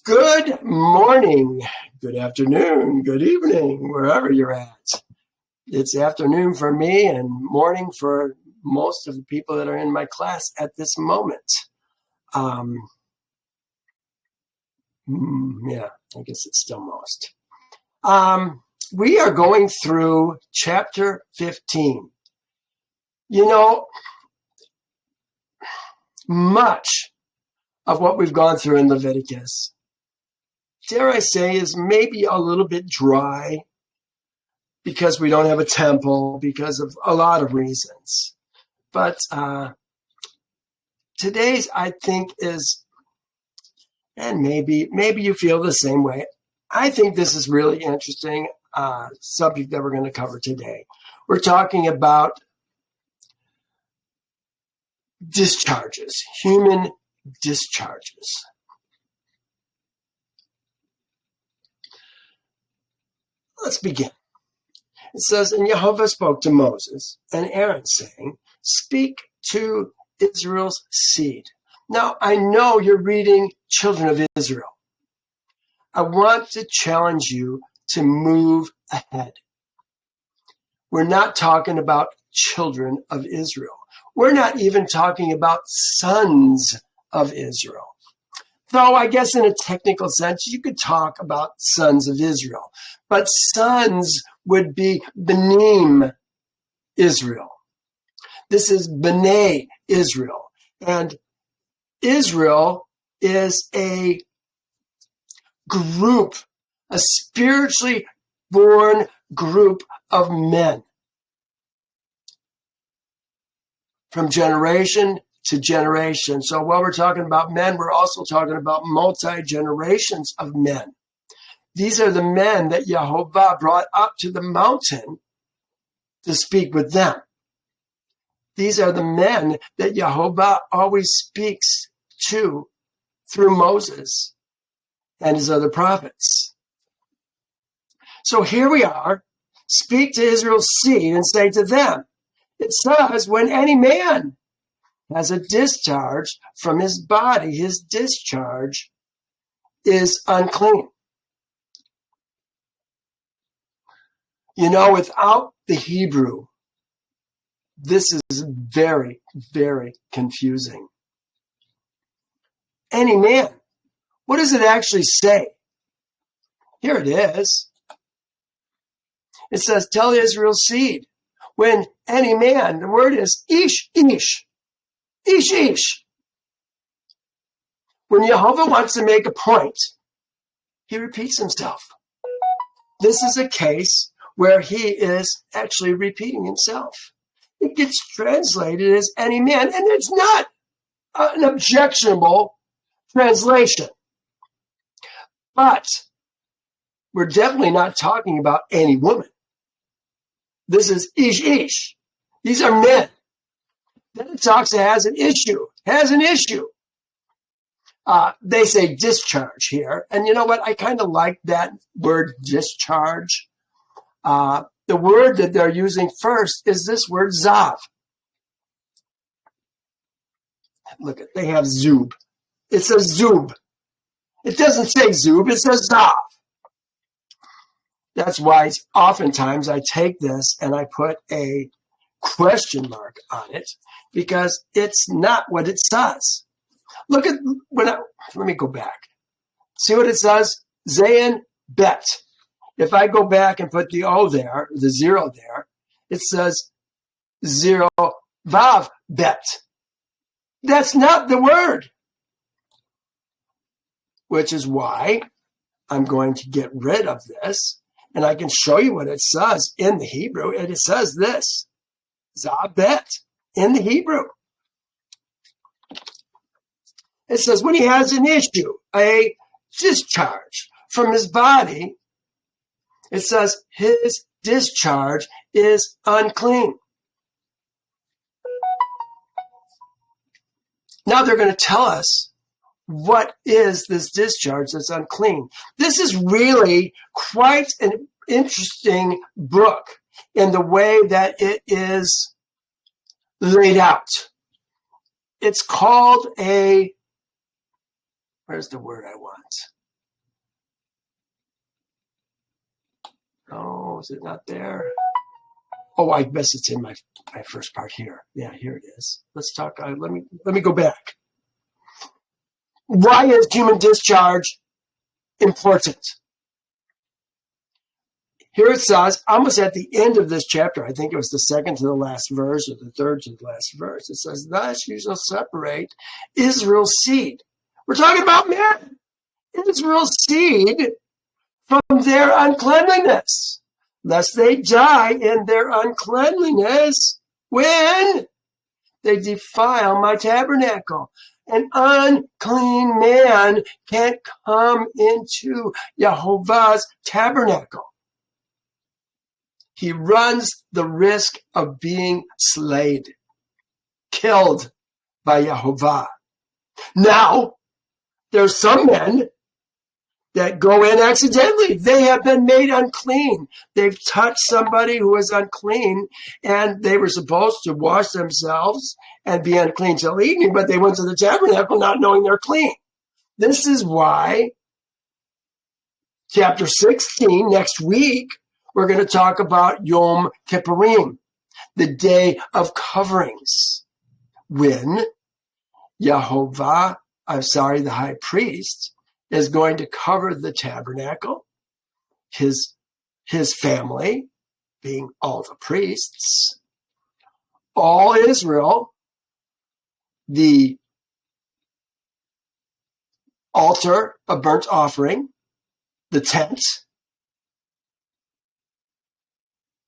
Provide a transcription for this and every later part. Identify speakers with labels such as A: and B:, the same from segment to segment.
A: Good morning, good afternoon, good evening, wherever you're at. It's afternoon for me and morning for most of the people that are in my class at this moment. Yeah, I guess it's still most. We are going through chapter 15. You know, much of what we've gone through in Leviticus, dare I say, is maybe a little bit dry because we don't have a temple, because of a lot of reasons. But today's, I think, is, and maybe you feel the same way, I think this is really interesting subject that we're going to cover today. We're talking about discharges, human discharges. Let's begin. It says, and Jehovah spoke to Moses and Aaron, saying, speak to Israel's seed. Now, I know you're reading Children of Israel. I want to challenge you to move ahead. We're not talking about children of Israel. We're not even talking about sons of Israel. Though I guess in a technical sense, you could talk about sons of Israel. But sons would be Benim Israel. This is B'nai Israel. And Israel is a group, a spiritually born group of men. From generation to generation. So while we're talking about men, we're also talking about multi-generations of men. These are the men that Jehovah brought up to the mountain to speak with them. These are the men that Jehovah always speaks to through Moses and his other prophets. So here we are. Speak to Israel's seed and say to them, it says, when any man has a discharge from his body, his discharge is unclean. You know, without the Hebrew, this is very, very confusing. Any man. What does it actually say? Here it is. It says, tell Israel's seed. When any man, the word is ish, ish. Ish, ish. When Jehovah wants to make a point, he repeats himself. This is a case where he is actually repeating himself. It gets translated as any man, and it's not an objectionable translation. But we're definitely not talking about any woman. This is ish, ish. These are men. Then it talks, it has an issue. They say discharge here. And you know what? I kind of like that word discharge. The word that they're using first is this word zav. Look, they have zub. It says zub. It doesn't say zub. It says zav. That's why oftentimes I take this and I put a question mark on it because it's not what it says. Look at let me go back. See what it says? Zayin bet. If I go back and put the O there, the zero there, it says zero vav bet. That's not the word. Which is why I'm going to get rid of this. And I can show you what it says in the Hebrew. And it says this, Zabet, in the Hebrew. It says when he has an issue, a discharge from his body, it says his discharge is unclean. Now they're going to tell us what is this discharge that's unclean. This is really quite an interesting book in the way that it is laid out. It's called a Where's the word I want? Oh, is it not there? Oh, I guess it's in my first part here. Yeah, here it is. Let's talk. Let me go back. Why is human discharge important? Here it says, almost at the end of this chapter, I think it was the second to the last verse or the third to the last verse, it says, thus you shall separate Israel's seed. We're talking about men. Israel's seed from their uncleanliness, lest they die in their uncleanliness when they defile my tabernacle. An unclean man can't come into Jehovah's tabernacle. He runs the risk of being slayed, killed by Jehovah. Now, there's some men that go in accidentally. They have been made unclean. They've touched somebody who is unclean, and they were supposed to wash themselves and be unclean till evening, but they went to the tabernacle not knowing they're clean. This is why chapter 16, next week, we're going to talk about Yom Kippurim, the Day of Coverings, when the high priest, is going to cover the tabernacle, his family, being all the priests, all Israel, the altar of burnt offering, the tent,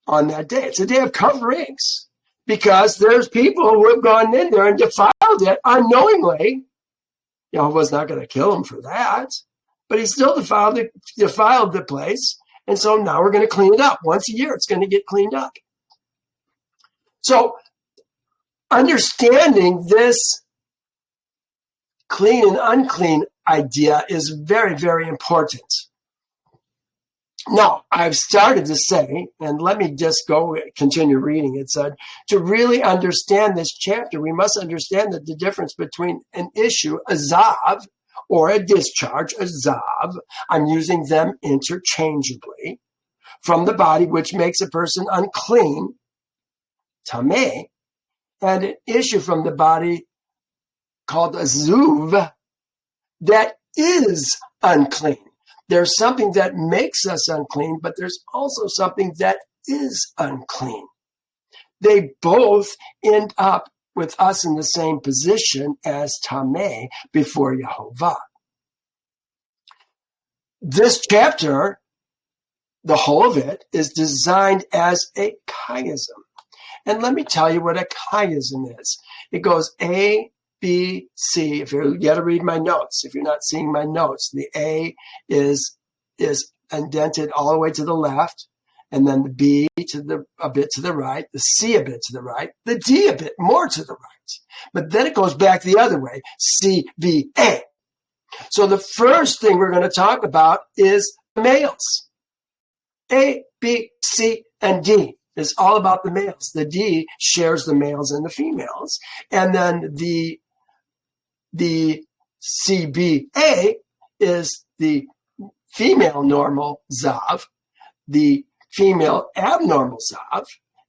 A: on that day. It's a day of coverings because there's people who have gone in there and defiled it unknowingly. Jehovah's not going to kill him for that, but he still defiled the place. And so now we're going to clean it up. Once a year, it's going to get cleaned up. So understanding this clean and unclean idea is very, very important. Now, I've started to say, and let me just continue reading. It said, to really understand this chapter, we must understand that the difference between an issue, a zav, or a discharge, a zav, I'm using them interchangeably, from the body, which makes a person unclean, tameh, and an issue from the body called a zuv, that is unclean. There's something that makes us unclean, but there's also something that is unclean. They both end up with us in the same position as Tameh before Yehovah. This chapter, the whole of it, is designed as a chiasm. And let me tell you what a chiasm is. It goes A, B, C. If you got to read my notes, if you're not seeing my notes, the A is indented all the way to the left, and then the B a bit to the right, the C a bit to the right, the D a bit more to the right. But then it goes back the other way, C, B, A. So the first thing we're going to talk about is males. A, B, C, and D is all about the males. The D shares the males and the females. And then the CBA is the female normal Zav, the female abnormal Zav,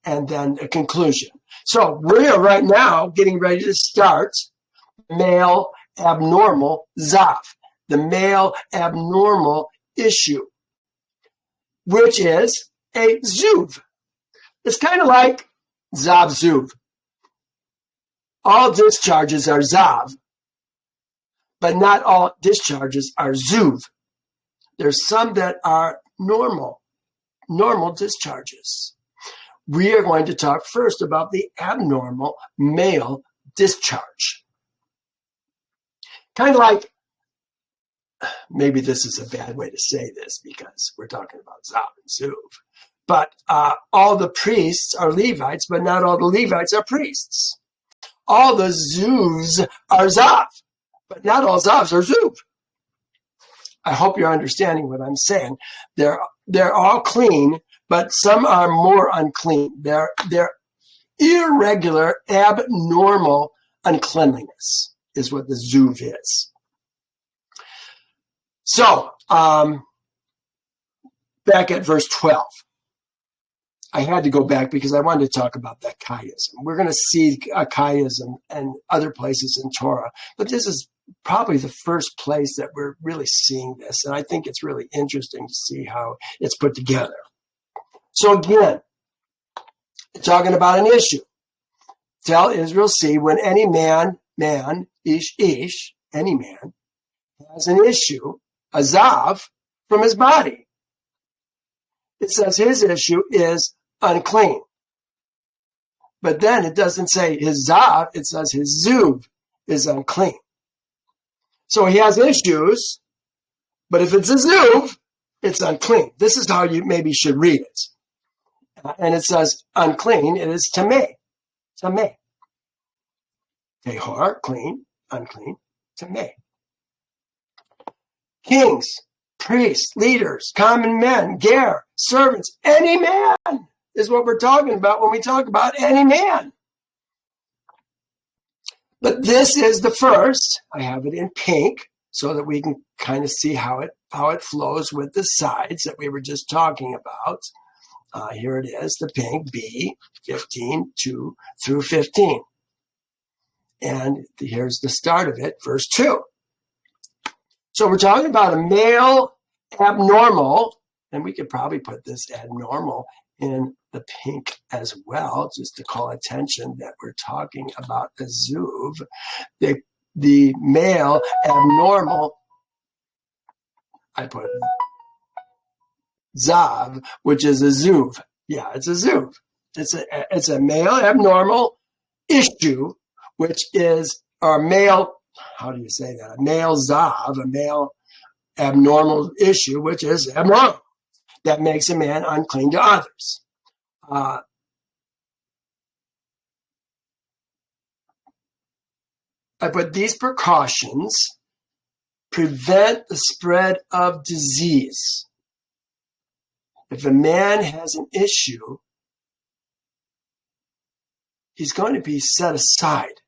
A: and then a conclusion. So we are right now getting ready to start male abnormal Zav, the male abnormal issue, which is a Zuv. It's kind of like Zav Zuv. All discharges are Zav, but not all discharges are Zuv. There's some that are normal discharges. We are going to talk first about the abnormal male discharge. Kind of like, maybe this is a bad way to say this because we're talking about Zav and Zuv, but all the priests are Levites, but not all the Levites are priests. All the Zuvs are Zav, but not all Zavs are Zuv. I hope you're understanding what I'm saying. They're all clean, but some are more unclean. They're irregular, abnormal uncleanliness is what the Zuv is. So, back at verse 12. I had to go back because I wanted to talk about that chiasm. We're going to see a chiasm and other places in Torah, but this is probably the first place that we're really seeing this, and I think it's really interesting to see how it's put together. So again, talking about an issue. Tell Israel, see, when any man, ish, any man, has an issue, a zav, from his body. It says his issue is unclean. But then it doesn't say his zav, it says his zuv is unclean. So he has issues, but if it's a zuv, it's unclean. This is how you maybe should read it. And it says unclean, it is tameh. Tameh. Tehor, clean, unclean, tameh. Kings, priests, leaders, common men, ger, servants, any man is what we're talking about when we talk about any man. But this is the first. I have it in pink so that we can kind of see how it flows with the sides that we were just talking about. Here it is, the pink, B, 15, 2 through 15. And here's the start of it, verse 2. So we're talking about a male abnormal, and we could probably put this abnormal in the pink as well, just to call attention that we're talking about a zuv. The male abnormal, I put zav, which is a zuv. Yeah, it's a zuv. It's a male abnormal issue, which is our male, how do you say that? A male zav, a male abnormal issue, which is abnormal. That makes a man unclean to others. But these precautions prevent the spread of disease. If a man has an issue, he's going to be set aside.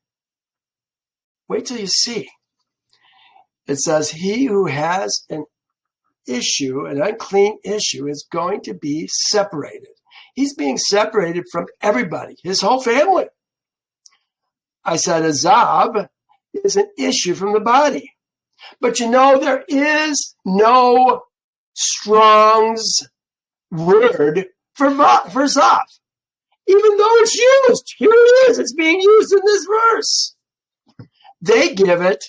A: Wait till you see. It says, he who has an issue, an unclean issue, is going to be separated. He's being separated from everybody, his whole family. I said a zab is an issue from the body. But you know, there is no Strong's word for zav. Even though it's used. Here it is. It's being used in this verse. They give it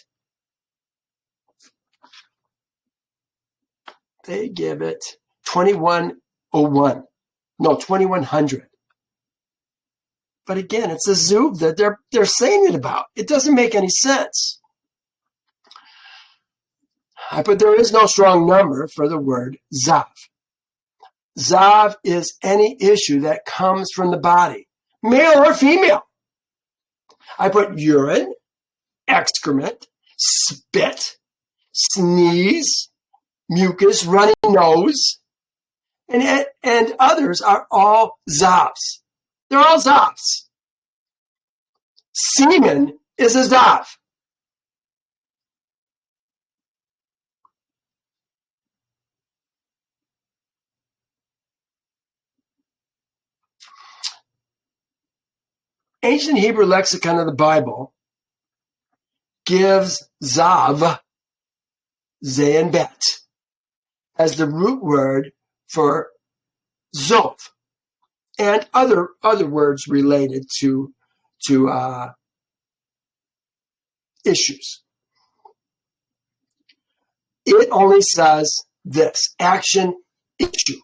A: 2101. No, 2100. But again, it's a zuv that they're saying it about. It doesn't make any sense. But there is no strong number for the word zav. Zav is any issue that comes from the body, male or female. I put urine, excrement, spit, sneeze, mucus, runny nose, and others are all zavs. They're all zavs. Semen is a zav. Ancient Hebrew lexicon of the Bible gives zav, zeh and bet, as the root word for zov, and other words related to issues. It only says this: action, issue.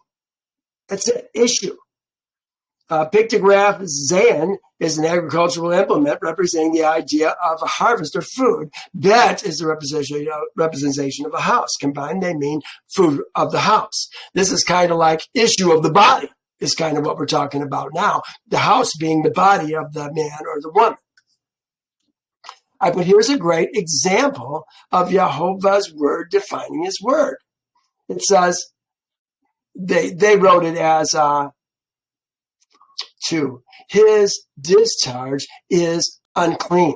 A: That's it, issue. Pictograph Zayin is an agricultural implement representing the idea of a harvest or food. Bet is the representation of a house. Combined, they mean food of the house. This is kind of like issue of the body is kind of what we're talking about now. The house being the body of the man or the woman. But here's a great example of Yehovah's word defining his word. It says, they wrote it as 2. His discharge is unclean.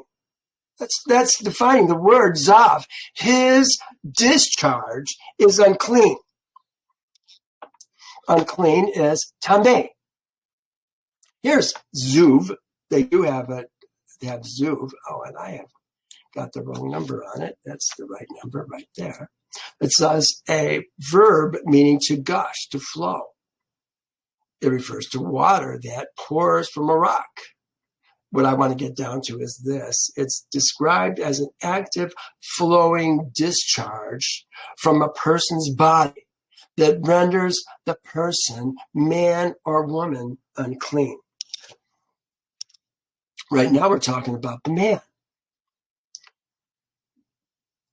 A: That's defining the word zav. His discharge is unclean. Unclean is tameh. Here's zuv. They do have it. They have zuv. Oh, and I have got the wrong number on it. That's the right number right there. It says a verb meaning to gush, to flow. It refers to water that pours from a rock. What I want to get down to is this. It's described as an active flowing discharge from a person's body that renders the person, man or woman, unclean. Right now we're talking about the man.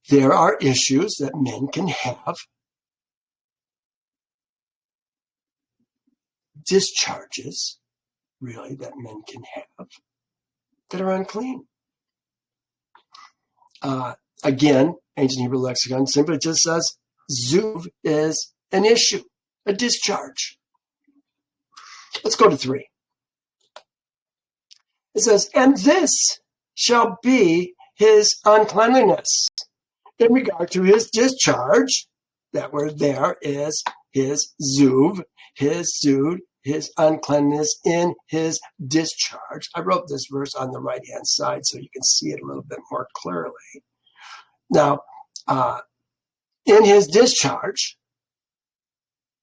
A: There are issues that men can have, discharges, really, that men can have that are unclean. Again, Ancient Hebrew Lexicon simply just says zuv is an issue, a discharge. Let's go to 3. It says, and this shall be his uncleanliness. In regard to his discharge, that word there is his zuv, his uncleanness in his discharge. I wrote this verse on the right-hand side so you can see it a little bit more clearly. Now, in his discharge,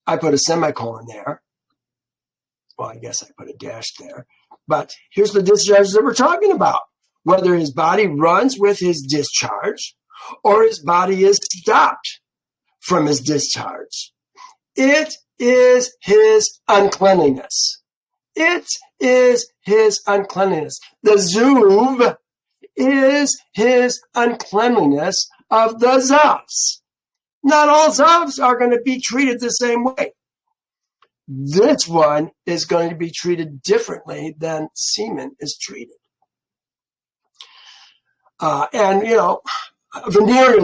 A: I put a semicolon there. Well, I guess I put a dash there. But here's the discharge that we're talking about. Whether his body runs with his discharge or his body is stopped from his discharge. It is his uncleanliness. It is his uncleanliness. The zuv is his uncleanliness of the zavs. Not all zavs are going to be treated the same way. This one is going to be treated differently than semen is treated. Venereal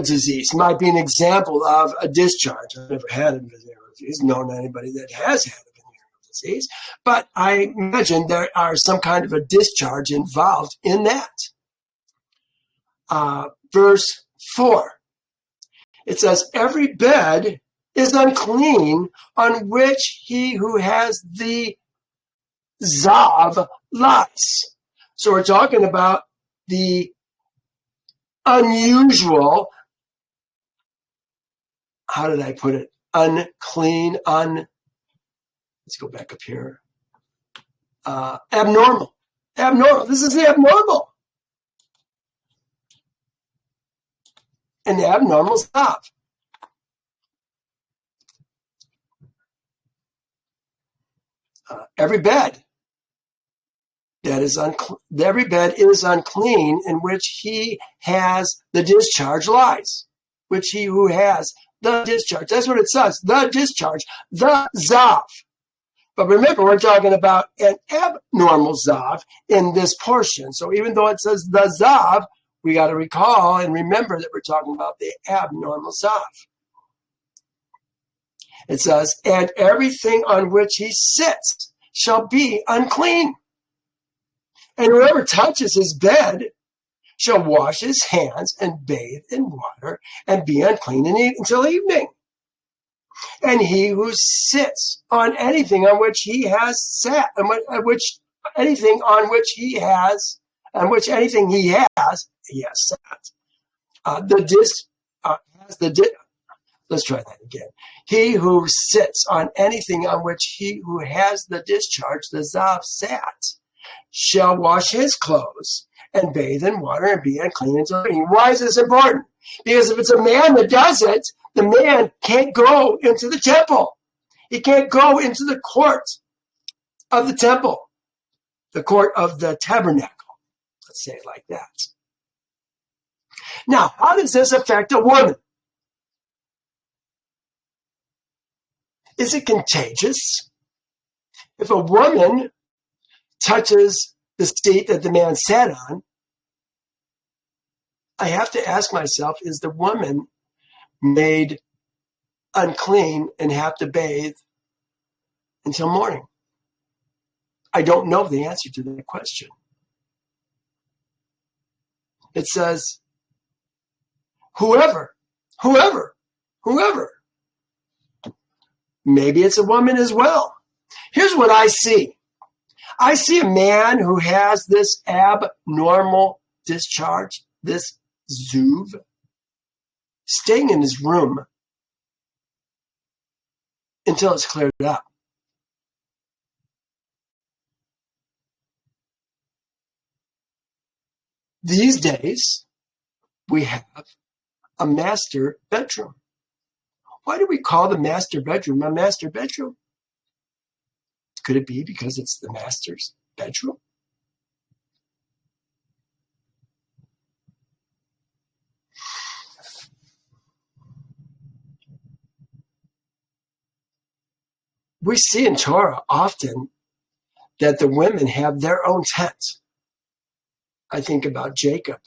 A: disease might be an example of a discharge. I've never had a venereal disease, known anybody that has had a venereal disease, but I imagine there are some kind of a discharge involved in that. Verse 4, it says, every bed is unclean on which he who has the zav lies. So we're talking about the unusual, how did I put it? Unclean, let's go back up here. Abnormal. Abnormal. This is the abnormal. And the abnormal zav. Every bed is unclean in which he has the discharge lies. Which he who has the discharge. That's what it says. The discharge. The zav. But remember, we're talking about an abnormal zav in this portion. So even though it says the zav, we got to recall and remember that we're talking about the abnormal zav. It says, and everything on which he sits shall be unclean. And whoever touches his bed shall wash his hands and bathe in water and be unclean until evening. And he who sits on anything on which he has sat, anything he has sat. Let's try that again. He who sits on anything on which he who has the discharge, the zav, sat, shall wash his clothes and bathe in water and be unclean until evening. Why is this important? Because if it's a man that does it, the man can't go into the temple. He can't go into the court of the temple, the court of the tabernacle. Let's say it like that. Now, how does this affect a woman? Is it contagious? If a woman touches the seat that the man sat on, I have to ask myself, is the woman made unclean and have to bathe until morning? I don't know the answer to that question. It says, whoever. Maybe it's a woman as well. Here's what I see. I see a man who has this abnormal discharge, this zuv, staying in his room until it's cleared up. These days, we have a master bedroom. Why do we call the master bedroom a master bedroom? Could it be because it's the master's bedroom? We see in Torah often that the women have their own tent. I think about Jacob,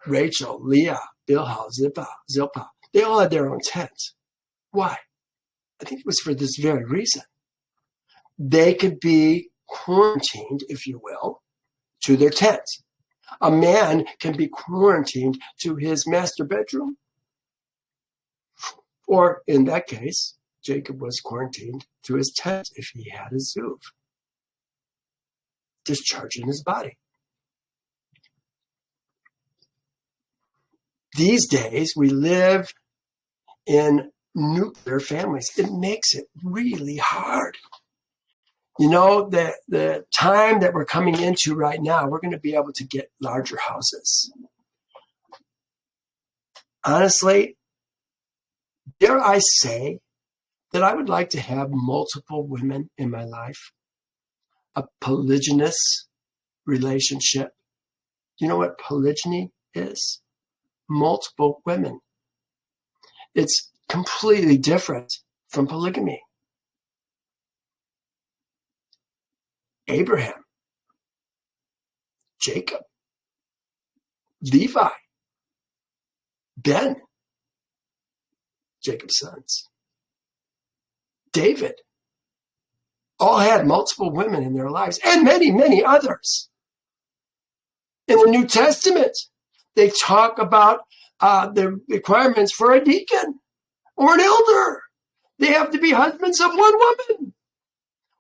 A: Rachel, Leah, Bilhah, Zilpah. They all had their own tent. Why? I think it was for this very reason. They could be quarantined, if you will, to their tent. A man can be quarantined to his master bedroom. Or in that case, Jacob was quarantined to his tent if he had a zuv, discharging his body. These days, we live in nuclear families. It makes it really hard. You know, the time that we're coming into right now, we're going to be able to get larger houses. Honestly, dare I say that I would like to have multiple women in my life, a polygynous relationship. You know what polygyny is? Multiple women. It's completely different from polygamy. Abraham, Jacob, Levi, Ben, Jacob's sons, David, all had multiple women in their lives, and many, many others. In the New Testament, they talk about the requirements for a deacon or an elder. They have to be husbands of one woman.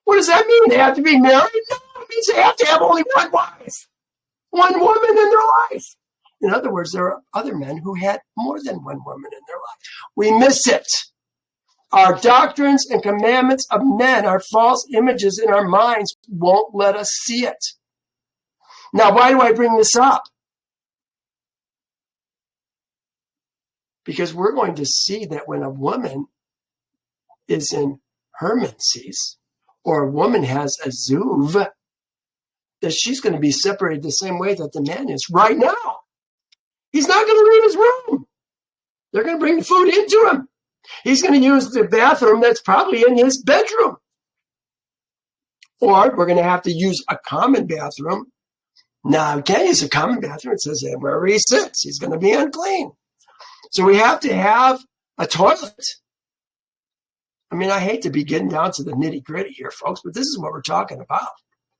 A: What does that mean? They have to be married? No, it means they have to have only one wife, one woman in their life. In other words, there are other men who had more than one woman in their life. We miss it. Our doctrines and commandments of men, our false images in our minds, won't let us see it. Now, why do I bring this up? Because we're going to see that when a woman is in her menses, or a woman has a zuv, that she's going to be separated the same way that the man is right now. He's not going to leave his room. They're going to bring food into him. He's going to use the bathroom that's probably in his bedroom. Or we're going to have to use a common bathroom. Now, we can't use a common bathroom. It says wherever he sits, he's going to be unclean. So we have to have a toilet. I mean, I hate to be getting down to the nitty gritty here, folks, but this is what we're talking about.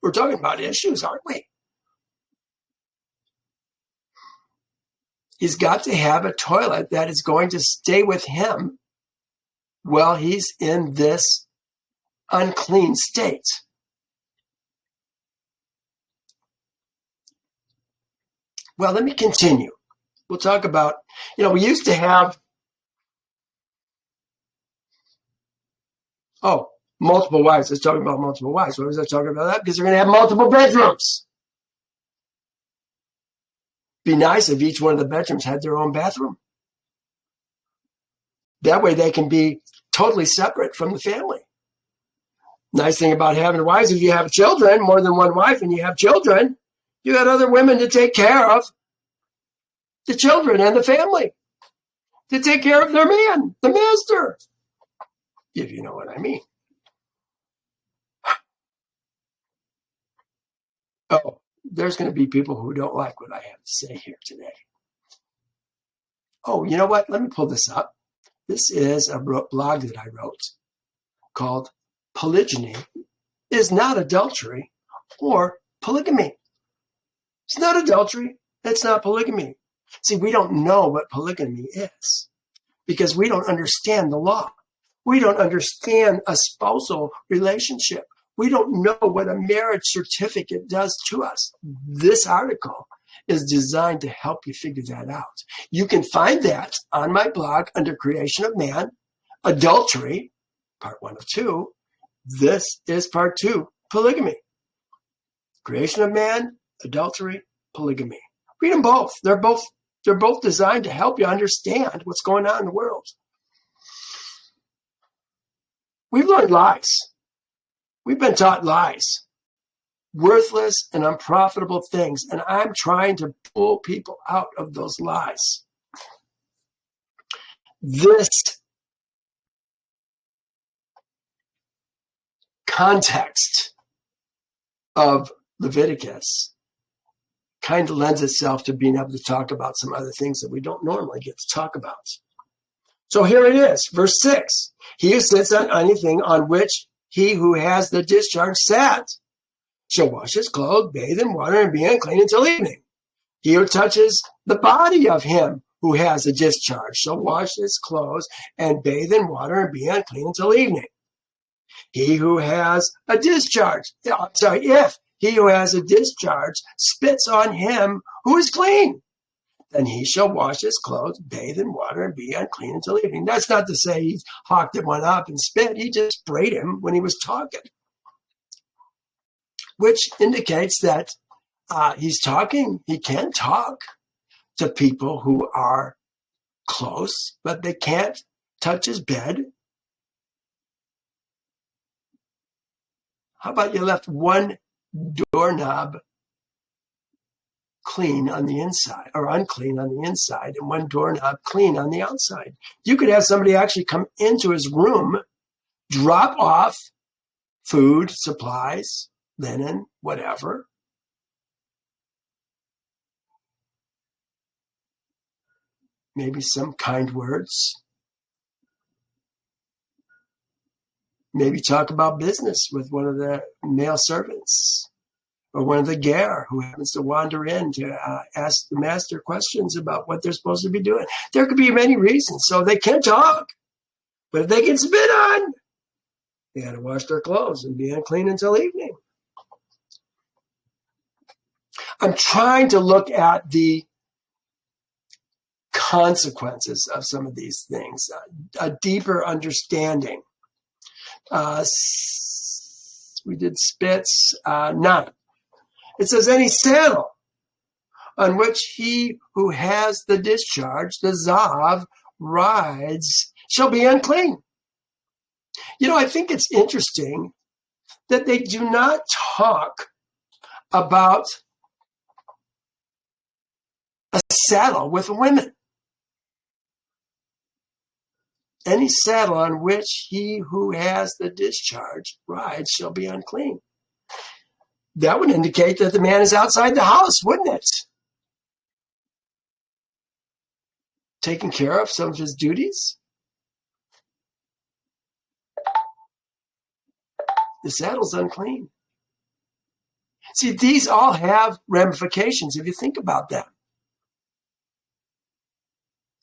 A: We're talking about issues, aren't we? He's got to have a toilet that is going to stay with him while he's in this unclean state. Well, let me continue. We'll talk about, we used to have, multiple wives. I was talking about multiple wives. Why was I talking about that? Because they're going to have multiple bedrooms. Be nice if each one of the bedrooms had their own bathroom. That way they can be totally separate from the family. Nice thing about having wives, if you have children, more than one wife, and you have children, you got other women to take care of the children and the family, to take care of their man, the master, if you know what I mean. Oh, there's going to be people who don't like what I have to say here today. Oh, you know what? Let me pull this up. This is a blog that I wrote called Polygyny is Not Adultery or Polygamy. It's not adultery. It's not polygamy. See, we don't know what polygamy is because we don't understand the law. We don't understand a spousal relationship. We don't know what a marriage certificate does to us. This article is designed to help you figure that out. You can find that on my blog under Creation of Man, Adultery, part 1 of 2. This is part 2, polygamy. Creation of Man, Adultery, polygamy. Read them both. They're both designed to help you understand what's going on in the world. We've learned lies. We've been taught lies. Worthless and unprofitable things. And I'm trying to pull people out of those lies. This context of Leviticus kind of lends itself to being able to talk about some other things that we don't normally get to talk about. So here it is, verse 6. He who sits on anything on which he who has the discharge sat shall wash his clothes, bathe in water, and be unclean until evening. He who touches the body of him who has a discharge shall wash his clothes and bathe in water and be unclean until evening. He who has a discharge, if he who has a discharge spits on him who is clean, then he shall wash his clothes, bathe in water, and be unclean until evening. That's not to say he hawked one up and spit. He just sprayed him when he was talking, which indicates that he's talking. He can talk to people who are close, but they can't touch his bed. How about you left one doorknob clean on the inside or unclean on the inside and one doorknob clean on the outside? You could have somebody actually come into his room, drop off food, supplies, linen, whatever. Maybe some kind words. Maybe talk about business with one of the male servants or one of the ger who happens to wander in to ask the master questions about what they're supposed to be doing. There could be many reasons. So they can't talk. But if they get spit on, they got to wash their clothes and be unclean until evening. I'm trying to look at the consequences of some of these things, a deeper understanding. We did spits, 9. It says, any saddle on which he who has the discharge, the zav, rides, shall be unclean. You know, I think it's interesting that they do not talk about a saddle with women. Any saddle on which he who has the discharge rides shall be unclean. That would indicate that the man is outside the house, wouldn't it? Taking care of some of his duties. The saddle's unclean. See, these all have ramifications if you think about them.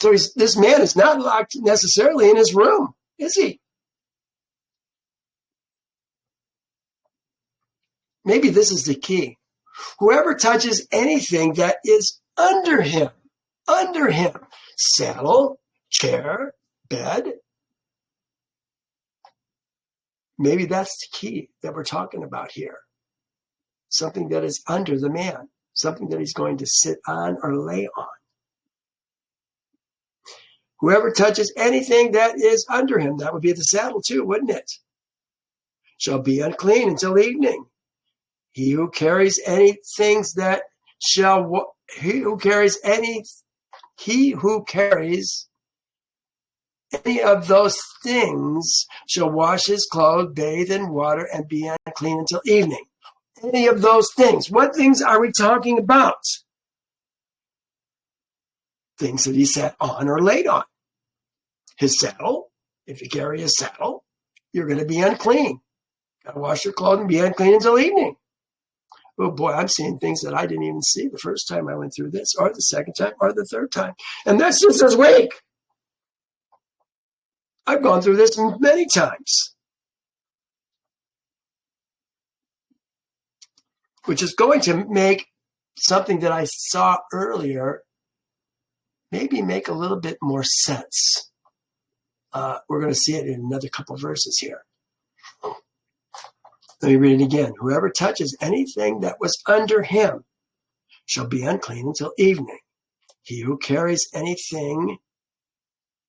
A: So this man is not locked necessarily in his room, is he? Maybe this is the key. Whoever touches anything that is under him, saddle, chair, bed, maybe that's the key that we're talking about here. Something that is under the man, something that he's going to sit on or lay on. Whoever touches anything that is under him, that would be the saddle too, wouldn't it? Shall be unclean until evening. He who carries any of those things shall wash his clothes, bathe in water, and be unclean until evening. Any of those things. What things are we talking about? Things that he sat on or laid on. His saddle, if you carry a saddle, you're going to be unclean. Got to wash your clothes and be unclean until evening. oh boy, I'm seeing things that I didn't even see the first time I went through this, or the second time, or the third time. And that's just this week. I've gone through this many times, which is going to make something that I saw earlier maybe make a little bit more sense. We're going to see it in another couple verses here. Let me read it again. Whoever touches anything that was under him shall be unclean until evening. He who carries anything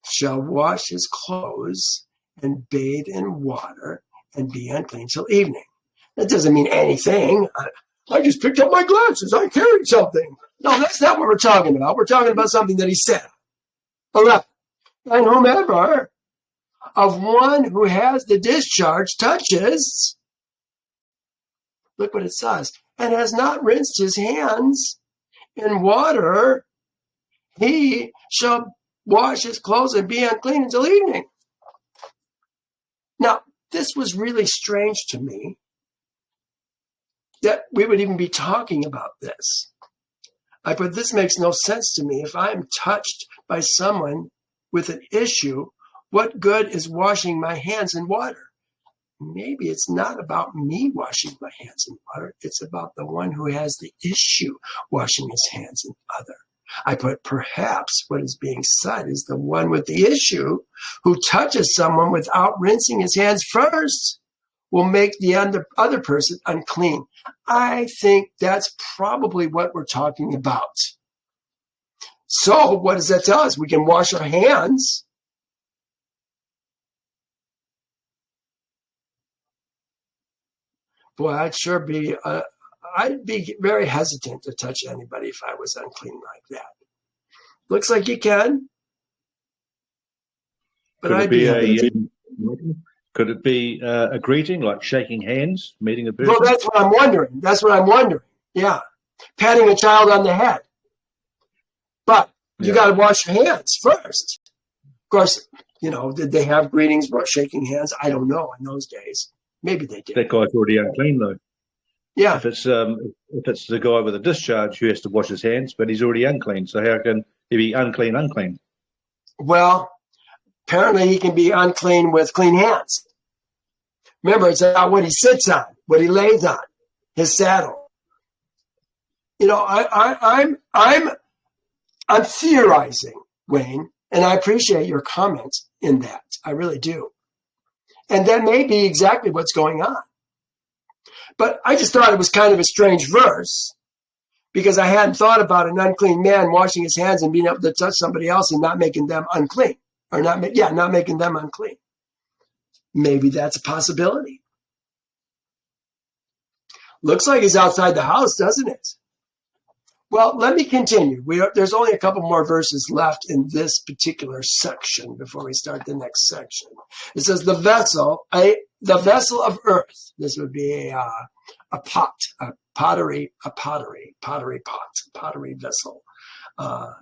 A: shall wash his clothes and bathe in water and be unclean till evening. That doesn't mean anything. I just picked up my glasses. I carried something. No, that's not what we're talking about. We're talking about something that he said. 11. And whomever of one who has the discharge touches, look what it says, and has not rinsed his hands in water, he shall wash his clothes and be unclean until evening. Now, this was really strange to me that we would even be talking about this. But this makes no sense to me. If I'm touched by someone with an issue, what good is washing my hands in water? Maybe it's not about me washing my hands in water. It's about the one who has the issue washing his hands in other. I put perhaps what is being said is the one with the issue who touches someone without rinsing his hands first will make the other person unclean. I think that's probably what we're talking about. So what does that tell us? We can wash our hands. Boy, I'd be very hesitant to touch anybody if I was unclean like that. Looks like you can. But
B: I'd be hesitant. Could it be a greeting, like shaking hands, meeting a person?
A: Well, that's what I'm wondering. Yeah. Patting a child on the head. But you got to wash your hands first. Of course, did they have greetings about shaking hands? I don't know in those days. Maybe they did.
B: That guy's already unclean, though.
A: Yeah.
B: If it's the guy with a discharge who has to wash his hands, but he's already unclean, so how can he be unclean?
A: Well, apparently he can be unclean with clean hands. Remember, it's about what he sits on, what he lays on, his saddle. I'm theorizing, Wayne, and I appreciate your comments in that. I really do. And that may be exactly what's going on. But I just thought it was kind of a strange verse because I hadn't thought about an unclean man washing his hands and being able to touch somebody else and not making them unclean. Or not making them unclean. Maybe that's a possibility. Looks like he's outside the house, doesn't it? Well, let me continue. There's only a couple more verses left in this particular section before we start the next section. It says the vessel of earth. This would be a pot, a pottery vessel, a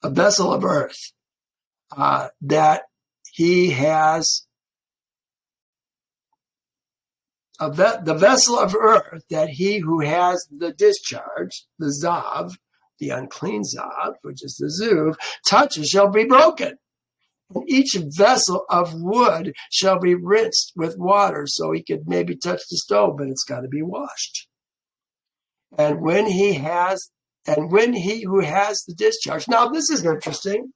A: vessel of earth that he has. The vessel of earth that he who has the discharge, the zav, the unclean zav, which is the zuv, touches shall be broken. And each vessel of wood shall be rinsed with water, so he could maybe touch the stove, but it's got to be washed. And when he who has the discharge. Now this is interesting.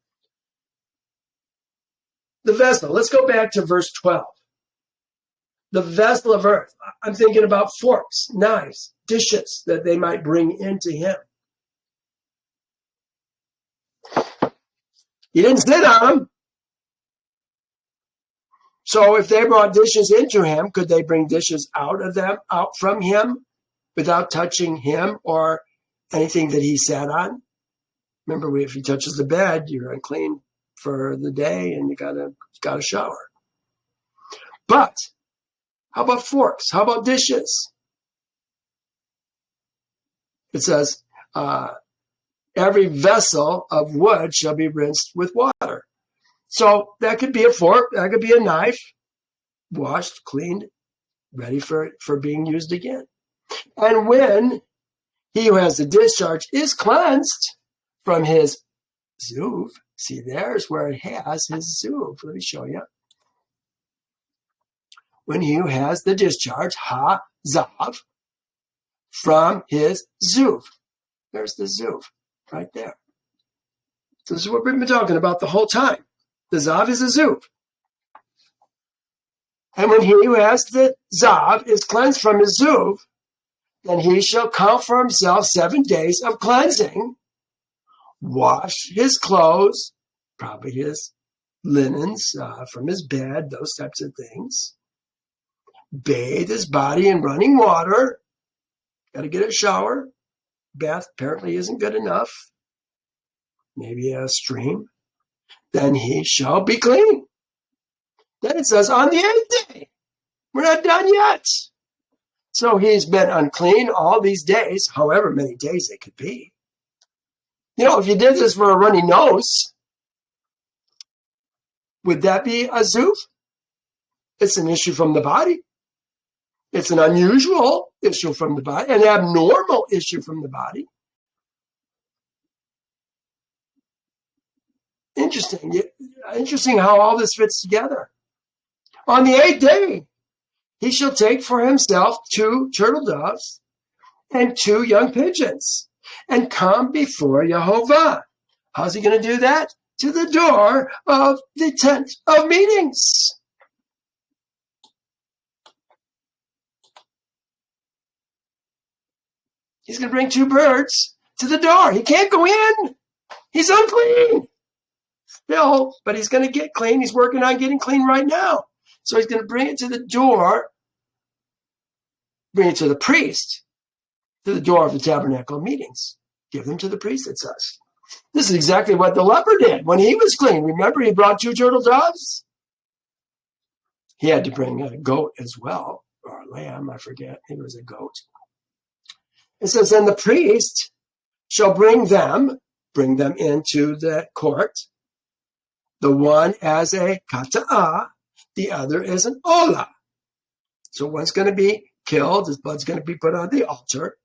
A: The vessel. Let's go back to verse 12. The vessel of earth. I'm thinking about forks, knives, dishes that they might bring into him. He didn't sit on them. So if they brought dishes into him, could they bring dishes out from him without touching him or anything that he sat on? Remember, if he touches the bed, you're unclean for the day and you gotta shower. But how about forks? How about dishes? It says, every vessel of wood shall be rinsed with water. So that could be a fork, that could be a knife, washed, cleaned, ready for being used again. And when He who has the discharge is cleansed from his zuv. See, there's where it has his zuv. Let me show you. When he who has the discharge, ha-zav, from his zuv. There's the zuv right there. So this is what we've been talking about the whole time. The zav is a zuv. And when he who has the zav is cleansed from his zuv, then he shall count for himself 7 days of cleansing, wash his clothes, probably his linens from his bed, those types of things, bathe his body in running water, got to get a shower, bath apparently isn't good enough, maybe a stream, then he shall be clean. Then it says on the 8th day. We're not done yet. So he's been unclean all these days, however many days it could be. You know, if you did this for a runny nose, would that be a zuv? It's an issue from the body. It's an unusual issue from the body, an abnormal issue from the body. Interesting how all this fits together. On the 8th day, he shall take for himself 2 turtle doves and 2 young pigeons and come before Yehovah. How's he going to do that? To the door of the tent of meetings. He's going to bring 2 birds to the door. He can't go in. He's unclean. Still, but he's going to get clean. He's working on getting clean right now. So he's going to bring it to the door, bring it to the priest, to the door of the tabernacle of meetings. Give them to the priest, it says. This is exactly what the leper did when he was clean. Remember, he brought 2 turtle doves? He had to bring a goat as well, or a lamb, I forget. It was a goat. It says, and the priest shall bring them into the court, the one as a kata'ah, the other is an olah. So one's going to be killed, his blood's going to be put on the altar.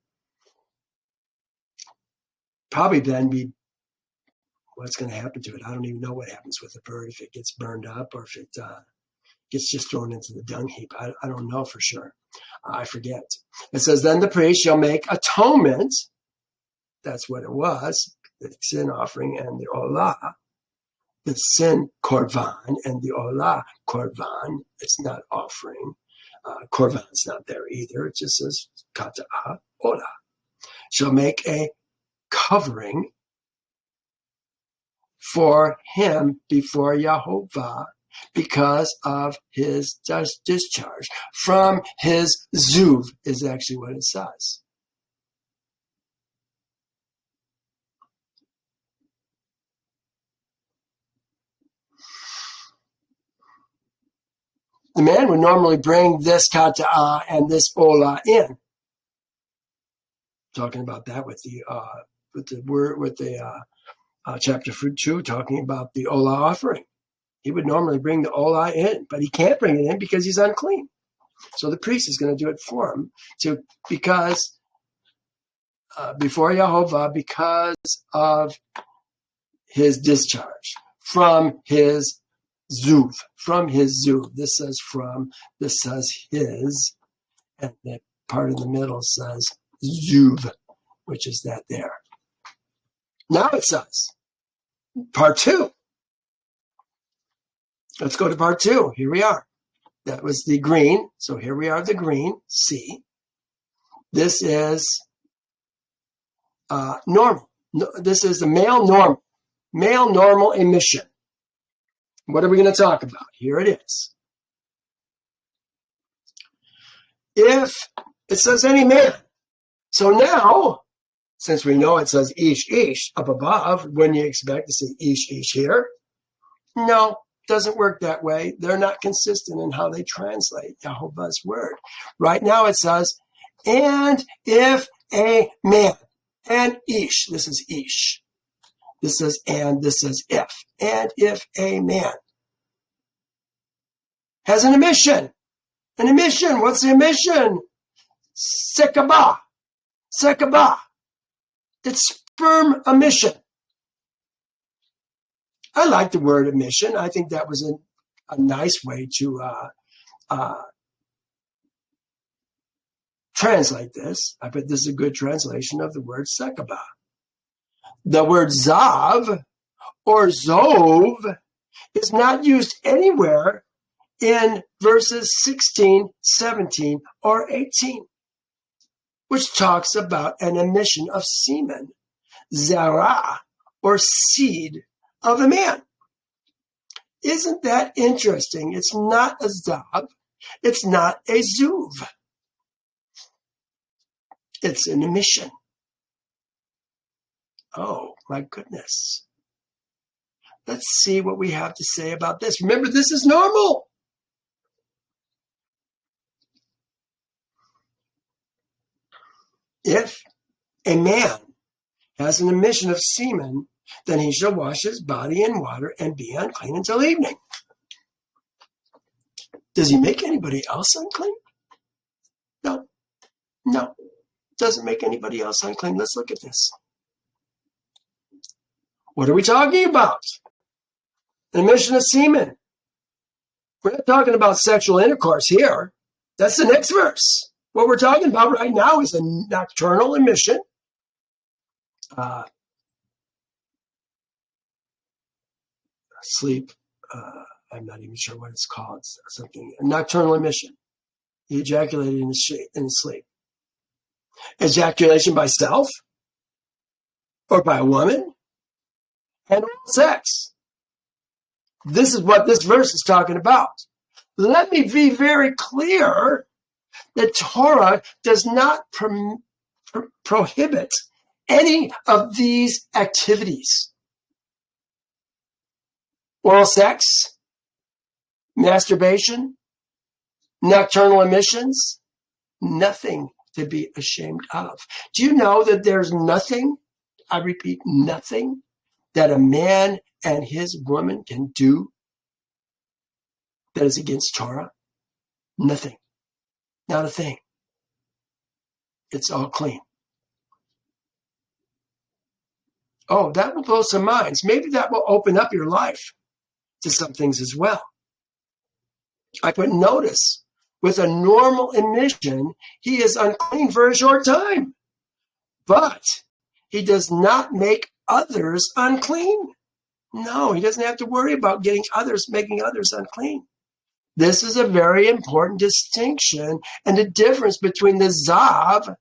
A: Probably then be what's going to happen to it. I don't even know what happens with the bird, if it gets burned up or if it gets just thrown into the dung heap. I don't know for sure. I forget. It says, then the priest shall make atonement. That's what it was, the sin offering and the olah. The sin korban and the olah korban. It's not offering. Korban's not there either. It just says kata'ah olah. Shall make a covering for him before Yehovah because of his discharge. From his zuv is actually what it says. The man would normally bring this kata'ah and this olah in. Talking about that with the chapter 2, talking about the olah offering. He would normally bring the olah in, but he can't bring it in because he's unclean. So the priest is going to do it for him because before Yehovah, because of his discharge from his zuv, from his zuv. This says from, this says his, and the part in the middle says zuv, which is that there. Now it says, part 2. Let's go to part 2. Here we are. That was the green. So here we are, the green, C. This is normal. This is the male normal. Male normal emission. What are we going to talk about? Here it is. If it says any man. So now, since we know it says ish up above, when you expect to see ish here? No, doesn't work that way. They're not consistent in how they translate Yehovah's word. Right now it says, and if a man, and ish, this is ish. This says and, this says if. And if a man has an emission. An emission, what's the emission? Sekabah. Sekabah. It's sperm emission. I like the word emission. I think that was a nice way to translate this. I bet this is a good translation of the word sekabah. The word zav or zov is not used anywhere in verses 16, 17, or 18, which talks about an emission of semen, zera, or seed of a man. Isn't that interesting? It's not a zav. It's not a zuv. It's an emission. Oh, my goodness. Let's see what we have to say about this. Remember, this is normal. If a man has an emission of semen, then he shall wash his body in water and be unclean until evening. Does he make anybody else unclean? No. Doesn't make anybody else unclean. Let's look at this. What are we talking about? An emission of semen. We're not talking about sexual intercourse here. That's the next verse. What we're talking about right now is a nocturnal emission. Sleep. I'm not even sure what it's called. It's something. A nocturnal emission. He ejaculated in his sleep. Ejaculation by self or by a woman and sex. This is what this verse is talking about. Let me be very clear that Torah does not prohibit any of these activities. Oral sex, masturbation, nocturnal emissions, nothing to be ashamed of. Do you know that there's nothing, I repeat, nothing that a man and his woman can do that is against Torah? Nothing. Not a thing. It's all clean. Oh, that will blow some minds. Maybe that will open up your life to some things as well. I put notice. With a normal emission, he is unclean for a short time. But he does not make others unclean. No, he doesn't have to worry about making others unclean. This is a very important distinction and the difference between the zav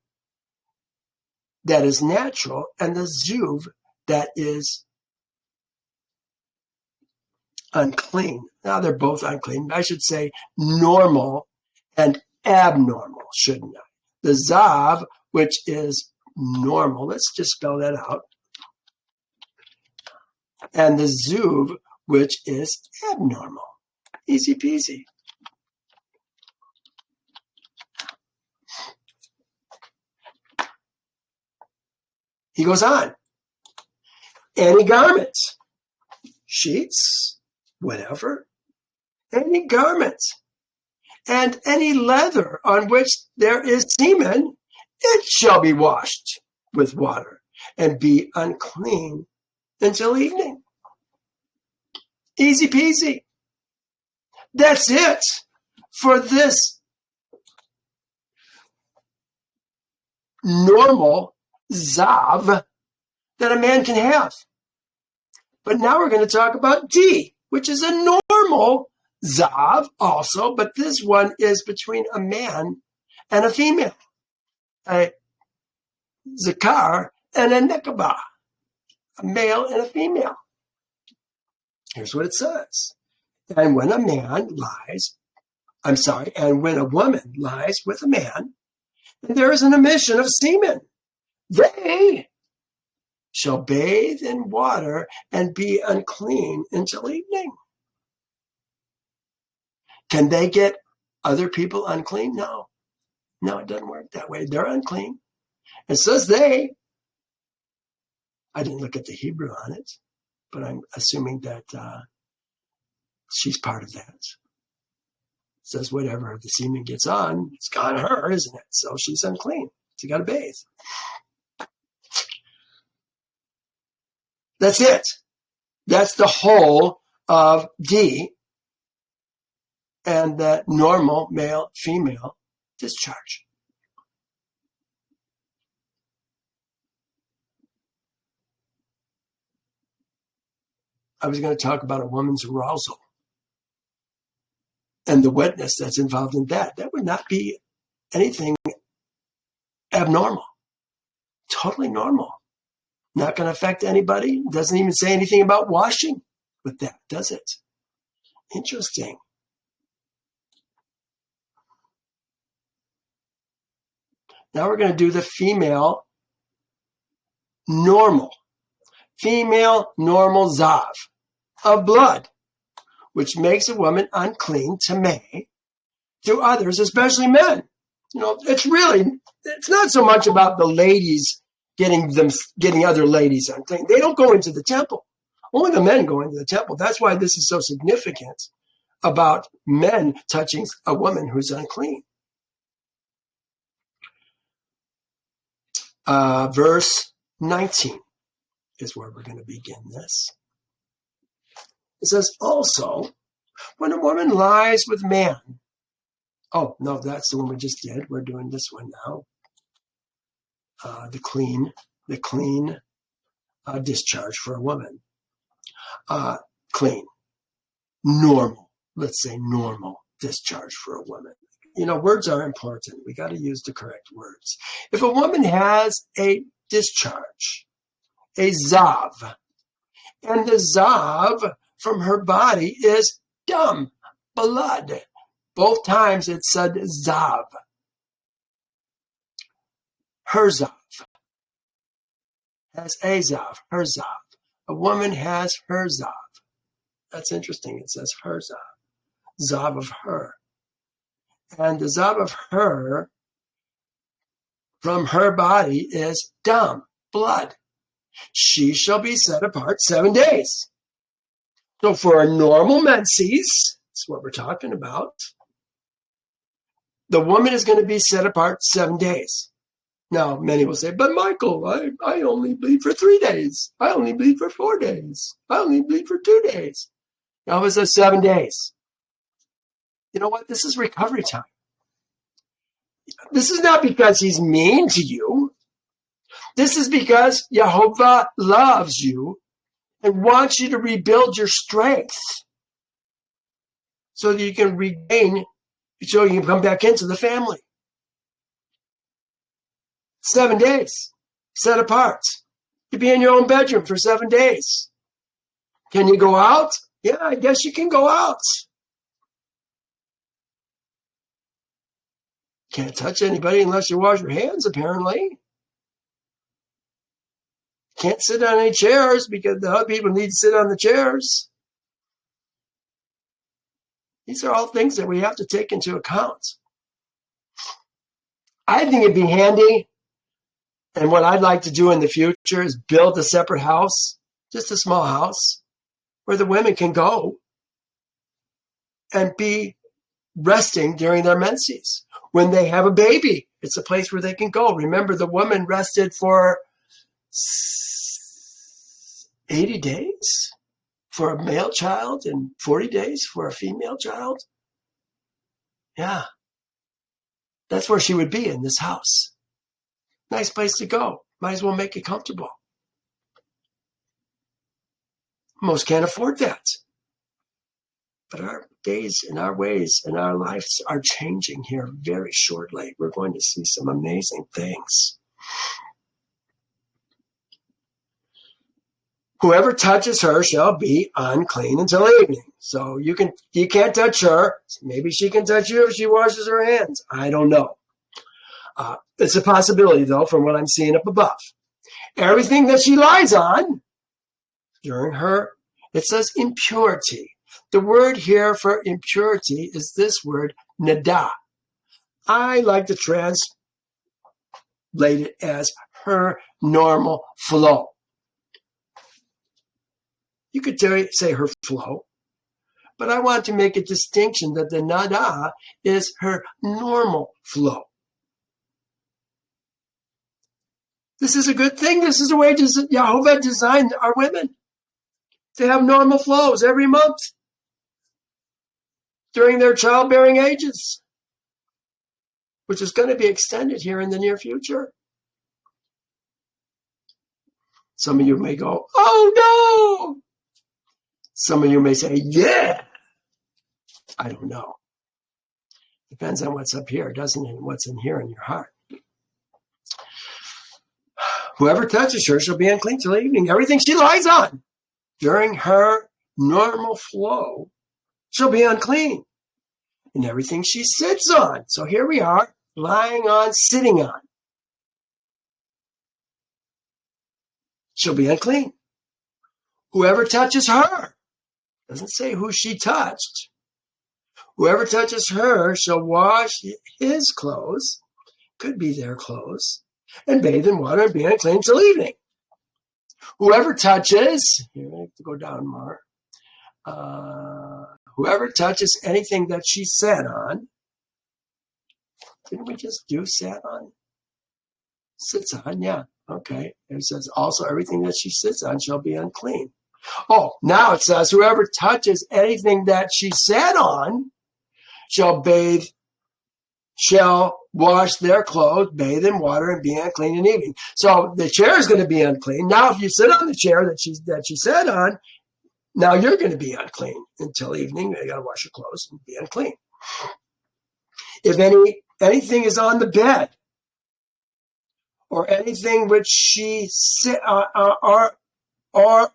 A: that is natural and the zuv that is unclean. Now they're both unclean. I should say normal and abnormal, shouldn't I? The zav, which is normal, let's just spell that out. And the zuv, which is abnormal. Easy peasy. He goes on. Any garments, sheets, whatever, any garments, and any leather on which there is semen, it shall be washed with water and be unclean until evening. Easy peasy. That's it for this normal zav that a man can have. But now we're going to talk about D, which is a normal zav also, but this one is between a man and a female. A zakar and a nekabah, a male and a female. Here's what it says. And when a woman lies with a man, and there is an emission of semen, they shall bathe in water and be unclean until evening. Can they get other people unclean? No, it doesn't work that way. They're unclean. It says they. I didn't look at the Hebrew on it, but I'm assuming that she's part of that. It says whatever the semen gets on, it's got her, isn't it? So she's unclean. She got to bathe. That's it. That's the whole of D and the normal male-female discharge. I was going to talk about a woman's arousal and the wetness that's involved in that. That would not be anything abnormal. Totally normal. Not going to affect anybody. Doesn't even say anything about washing with that, does it? Interesting. Now we're going to do the female normal zav of blood, which makes a woman unclean to others, especially men. It's not so much about the ladies getting other ladies unclean. They don't go into the temple. Only the men go into the temple. That's why this is so significant about men touching a woman who's unclean. Verse 19 is where we're going to begin this. It says, also, when a woman lies with man. Oh, no, that's the one we just did. We're doing this one now. The clean discharge for a woman. Clean. Normal. Let's say normal discharge for a woman. Words are important. We got to use the correct words. If a woman has a discharge, a zav, and the zav from her body is dam, blood. Both times it said zav. Her zav has a zav, her zav. A woman has her zav. That's interesting. It says her zav, zav of her. And the zav of her from her body is dam, blood. She shall be set apart 7 days. So for a normal menses, that's what we're talking about, the woman is going to be set apart 7 days. Now, many will say, but Michael, I only bleed for 3 days. I only bleed for 4 days. I only bleed for 2 days. Now it says 7 days. You know what? This is recovery time. This is not because he's mean to you. This is because Yehovah loves you and wants you to rebuild your strength so that you can regain, so you can come back into the family. 7 days, set apart. You be in your own bedroom for 7 days. Can you go out? Yeah, I guess you can go out. Can't touch anybody unless you wash your hands, apparently. Can't sit on any chairs because the other people need to sit on the chairs. These are all things that we have to take into account. I think it'd be handy, and what I'd like to do in the future is build a separate house, just a small house, where the women can go and be resting during their menses. When they have a baby, it's a place where they can go. Remember, the woman rested for 80 days for a male child and 40 days for a female child. Yeah. That's where she would be, in this house. Nice place to go. Might as well make it comfortable. Most can't afford that. But our days and our ways and our lives are changing here very shortly. We're going to see some amazing things. Whoever touches her shall be unclean until evening. So you can't touch her. Maybe she can touch you if she washes her hands. I don't know. It's a possibility, though, from what I'm seeing up above. Everything that she lies on during her, it says impurity. The word here for impurity is this word, nada. I like to translate it as her normal flow. You could say her flow, but I want to make a distinction that the nada is her normal flow. This is a good thing. This is the way Jehovah designed our women to have normal flows every month during their childbearing ages, which is going to be extended here in the near future. Some of you may go, oh no. Some of you may say, yeah. I don't know. Depends on what's up here, doesn't it? And what's in here in your heart. Whoever touches her shall be unclean till evening. Everything she lies on during her normal flow shall be unclean. And everything she sits on. So here we are, lying on, sitting on. She'll be unclean. Whoever touches her, doesn't say who she touched. Whoever touches her shall wash his clothes, could be their clothes, and bathe in water and be unclean till evening. Whoever touches, here I have to go down more. Whoever touches anything that she sat on, didn't we just do sat on? Sits on, yeah. Okay. It says also everything that she sits on shall be unclean. Oh, now it says whoever touches anything that she sat on shall wash their clothes, bathe in water, and be unclean in evening. So the chair is going to be unclean. Now, if you sit on the chair that she sat on, now you're going to be unclean until evening. You got to wash your clothes and be unclean. If anything is on the bed, or anything which she sit or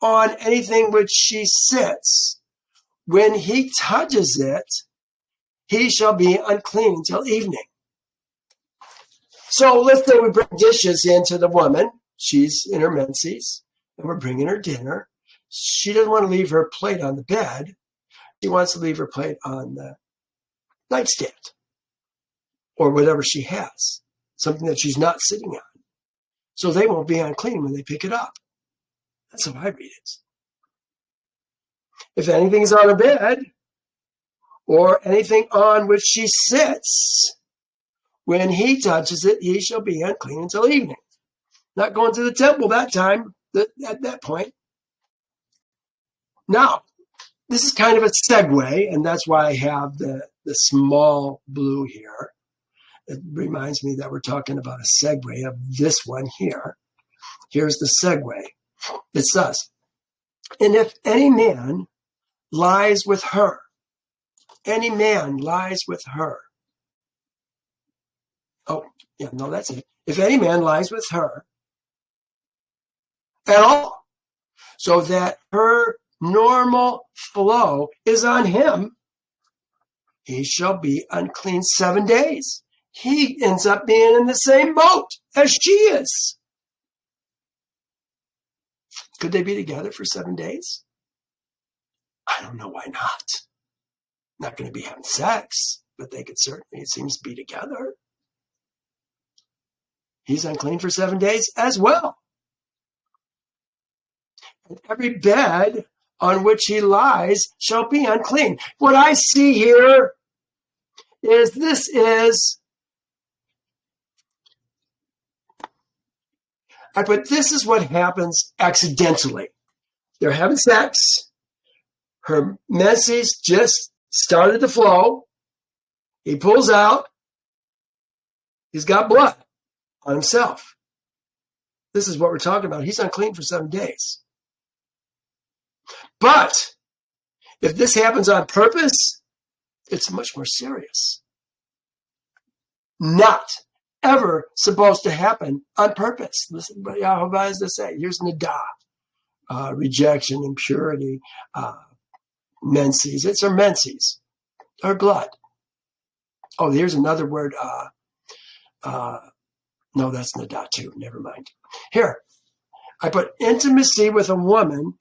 A: on anything which she sits, when he touches it, he shall be unclean until evening. So let's say we bring dishes into the woman. She's in her menses, and we're bringing her dinner. She doesn't want to leave her plate on the bed. She wants to leave her plate on the nightstand or whatever she has, something that she's not sitting on. So they won't be unclean when they pick it up. That's how I read it. If anything is on a bed or anything on which she sits, when he touches it, he shall be unclean until evening. Not going to the temple that time, at that point. Now, this is kind of a segue, and that's why I have the small blue here. It reminds me that we're talking about a segue of this one here. Here's the segue. It says, and if any man lies with her, any man lies with her. Oh, yeah, no, that's it. If any man lies with her at all, so that her normal flow is on him, he shall be unclean 7 days. He ends up being in the same boat as she is. Could they be together for 7 days? I don't know why not. Not going to be having sex, but they could certainly, it seems, be together. He's unclean for 7 days as well. And every bed on which he lies shall be unclean. What I see here is this is what happens accidentally. They're having sex. Her menses just started to flow. He pulls out. He's got blood on himself. This is what we're talking about. He's unclean for 7 days. But if this happens on purpose, it's much more serious. Not ever supposed to happen on purpose. Listen, Yahweh has to say. Here's Nadah, rejection, impurity, menses. It's her menses, her blood. Oh, here's another word. No, that's Nadah too. Never mind. Here, I put intimacy with a woman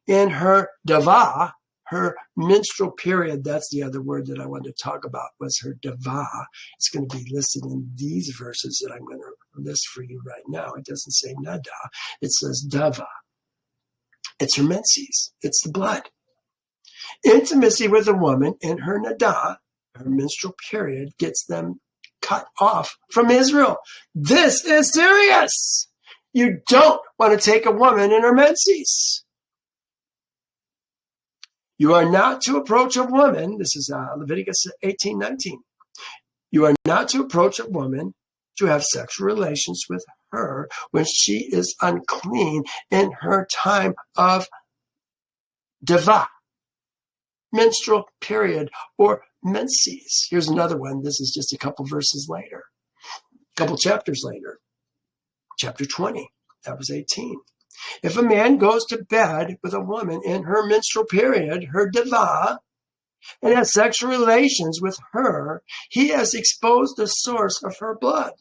A: in her davah, her menstrual period. That's the other word that I wanted to talk about, was her davah. It's going to be listed in these verses that I'm going to list for you right now. It doesn't say nadah. It says davah. It's her menses. It's the blood. Intimacy with a woman in her nadah, her menstrual period, gets them cut off from Israel. This is serious. You don't want to take a woman in her menses. You are not to approach a woman. This is Leviticus 18:19. You are not to approach a woman to have sexual relations with her when she is unclean in her time of deva, menstrual period, or menses. Here's another one. This is just a couple verses later, a couple chapters later. Chapter 20, that was 18. If a man goes to bed with a woman in her menstrual period, her deva, and has sexual relations with her, he has exposed the source of her blood,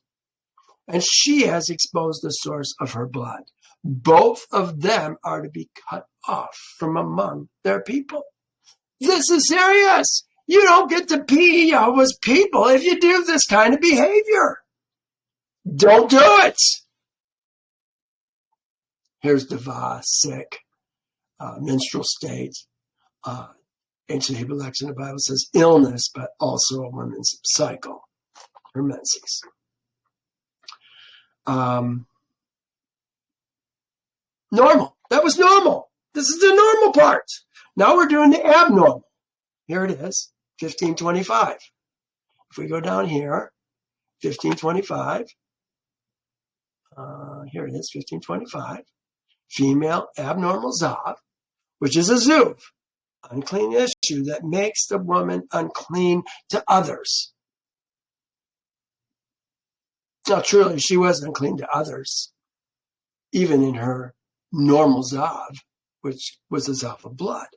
A: and she has exposed the source of her blood. Both of them are to be cut off from among their people. This is serious. You don't get to be Yahweh's people if you do this kind of behavior. Don't do it. Here's deva, sick, menstrual state. Ancient Hebrew lexicon in the Bible says illness, but also a woman's cycle, her menses. Normal. That was normal. This is the normal part. Now we're doing the abnormal. Here it is, 1525. If we go down here, 1525. Here it is, 1525. Female abnormal zav, which is a zuv, unclean issue that makes the woman unclean to others. Now, truly, she was unclean to others, even in her normal zav, which was a zav of blood.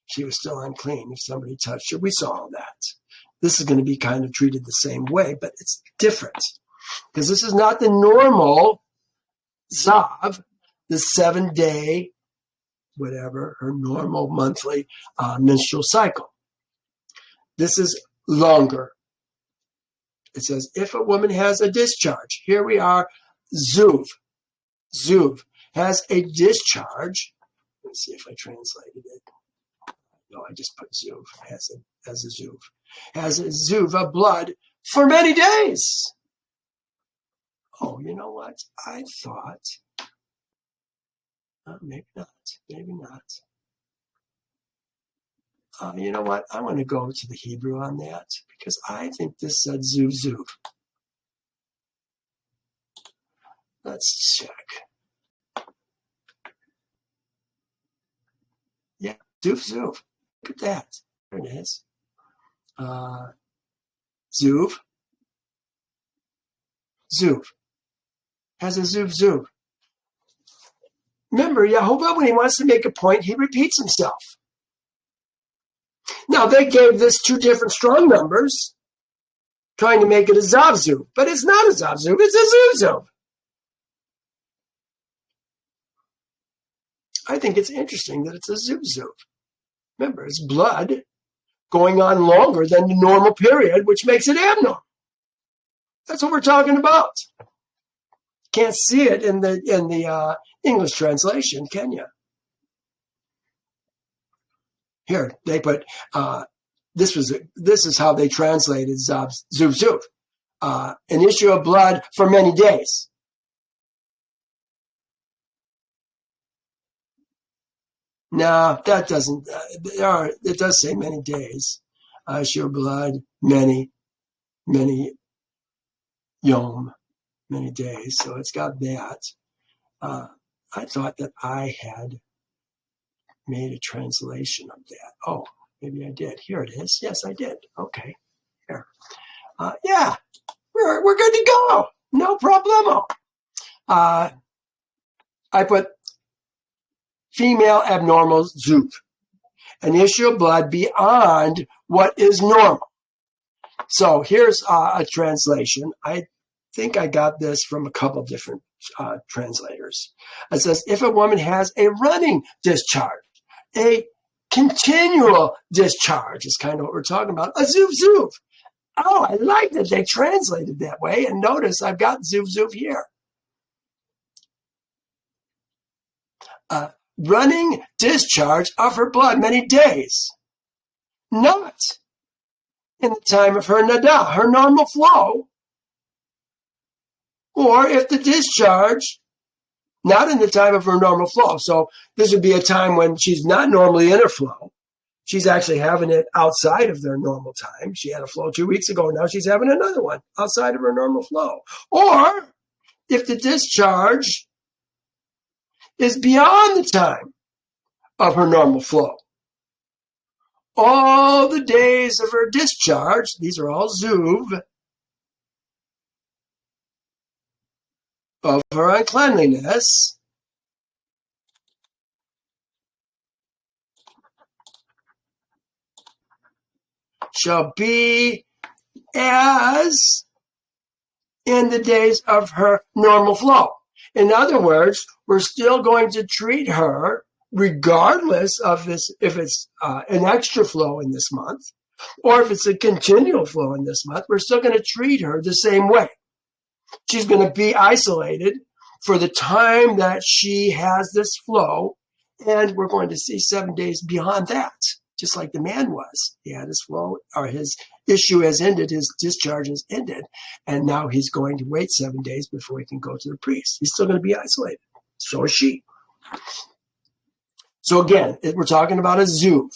A: She was still unclean if somebody touched her. We saw all that. This is going to be kind of treated the same way, but it's different because this is not the normal zav, the 7-day, whatever, her normal monthly menstrual cycle. This is longer. It says, if a woman has a discharge, here we are, zuv, has a discharge. Let's see if I translated it. No, I just put zuv, has a zuv of blood for many days. Oh, you know what? I thought, maybe not. You know what? I'm going to go to the Hebrew on that because I think this said zuv. Let's check. Yeah, zuv. Look at that. There it is. Zuv. Has a zuv. Remember, Yahovah, when he wants to make a point, he repeats himself. Now, they gave this two different strong numbers, trying to make it a zavzuv, but it's not a zavzuv, it's a zuvzuv. I think it's interesting that it's a zuvzuv. Remember, it's blood going on longer than the normal period, which makes it abnormal. That's what we're talking about. Can't see it in the English translation, can you? Here they put this is how they translated zuv, an issue of blood for many days. No, that doesn't. It does say many days. Issue of blood, many yom, many days. So it's got that. I thought that I had made a translation of that. Oh, maybe I did. Here it is. Yes, I did. Okay. Here. Yeah, we're good to go. No problemo. I put female abnormal zuv, an issue of blood beyond what is normal. So here's a translation. I think I got this from a couple different translators. It says, if a woman has a running discharge, a continual discharge is kind of what we're talking about, a zuv. Oh, I like that they translated that way. And notice I've got zuv here. Running discharge of her blood many days. Not in the time of her nada, her normal flow, or if the discharge, not in the time of her normal flow. So this would be a time when she's not normally in her flow. She's actually having it outside of their normal time. She had a flow 2 weeks ago. Now she's having another one outside of her normal flow. Or if the discharge is beyond the time of her normal flow. All the days of her discharge, these are all zuv, of her uncleanliness, shall be as in the days of her normal flow. In other words, we're still going to treat her regardless of this, if it's an extra flow in this month, or if it's a continual flow in this month, we're still going to treat her the same way. She's going to be isolated for the time that she has this flow, and we're going to see 7 days beyond that, just like the man was. He had his flow, or his issue has ended, his discharge has ended, and now he's going to wait 7 days before he can go to the priest. He's still going to be isolated. So is she. So again, we're talking about a zuv,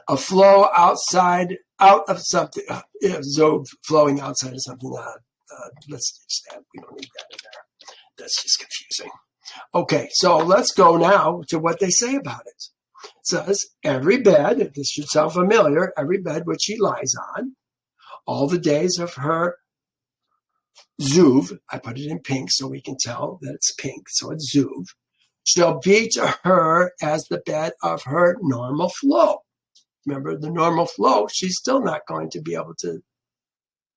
A: a flow outside, out of something, zuv flowing outside of something. Let's use that. We don't need that in there. That's just confusing. Okay, so let's go now to what they say about it. It says, every bed, this should sound familiar, every bed which she lies on, all the days of her zuv, I put it in pink so we can tell that it's pink, so it's zuv, shall be to her as the bed of her normal flow. Remember, the normal flow, she's still not going to be able to,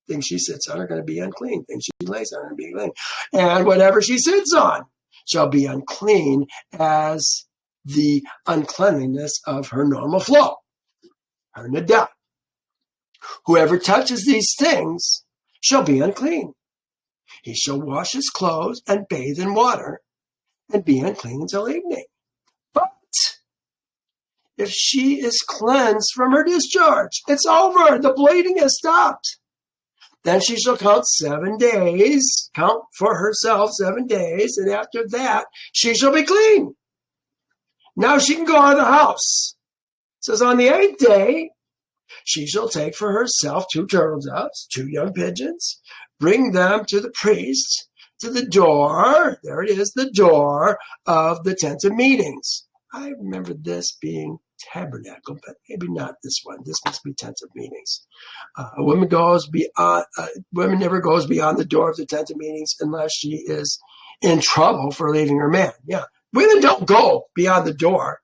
A: things she sits on are going to be unclean. Things she lays on are going to be clean. And whatever she sits on shall be unclean as the uncleanliness of her normal flow, her nada. Whoever touches these things shall be unclean. He shall wash his clothes and bathe in water and be unclean until evening. But if she is cleansed from her discharge, it's over. The bleeding has stopped. Then she shall count 7 days, count for herself 7 days, and after that, she shall be clean. Now she can go out of the house. It says, on the 8th day, she shall take for herself 2 turtle doves, 2 young pigeons, bring them to the priest, to the door, there it is, the door of the tent of meetings. I remember this being tabernacle, but maybe not this one. This must be tent of meetings. A woman goes beyond. Woman never goes beyond the door of the tent of meetings unless she is in trouble for leaving her man. Yeah, women don't go beyond the door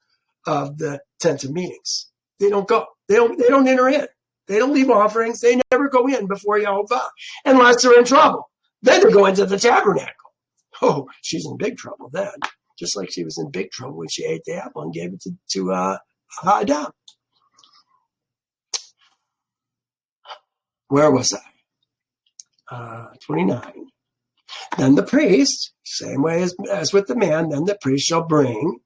A: of the tent of meetings. They don't go. They don't enter in. They don't leave offerings. They never go in before Yehovah unless they're in trouble. Then they go into the tabernacle. Oh, she's in big trouble then. Just like she was in big trouble when she ate the apple and gave it to Adam. Where was I? 29. Then the priest, same way as with the man, then the priest shall bring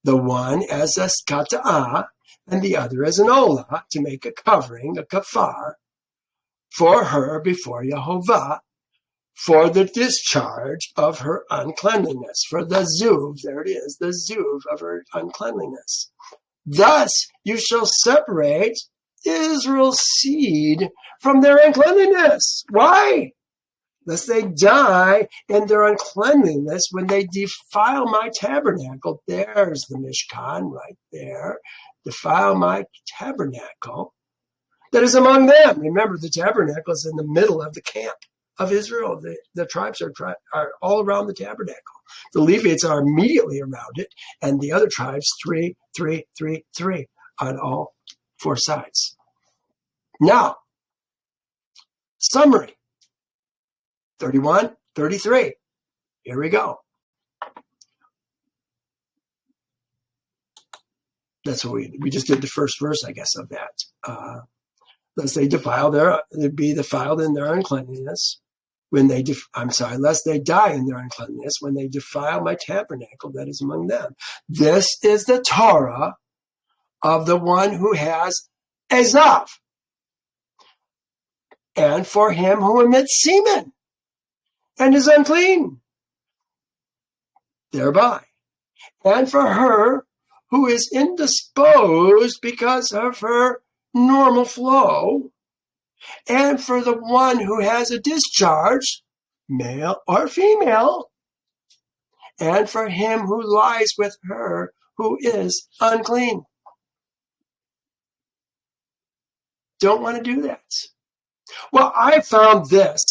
A: the one as a skata'ah and the other as an olah to make a covering, a kafar, for her before Yehovah, for the discharge of her uncleanliness, for the zuv, there it is, the zuv of her uncleanliness. Thus you shall separate Israel's seed from their uncleanliness. Why? Lest they die in their uncleanliness when they defile my tabernacle. There's the Mishkan right there. Defile my tabernacle that is among them. Remember, the tabernacle is in the middle of the camp of Israel. The tribes are all around the tabernacle. The Levites are immediately around it, and the other tribes, 3, 3, 3, 3 on all 4 sides. Now, summary. 31, 33. Here we go. That's what we just did the first verse, I guess, of that. Lest they be defiled in their uncleanliness when they, lest they die in their uncleanliness when they defile my tabernacle that is among them. This is the Torah of the one who has Esav, and for him who emits semen and is unclean thereby, and for her who is indisposed because of her normal flow, and for the one who has a discharge, male or female, and for him who lies with her who is unclean. Don't want to do that. Well, I found this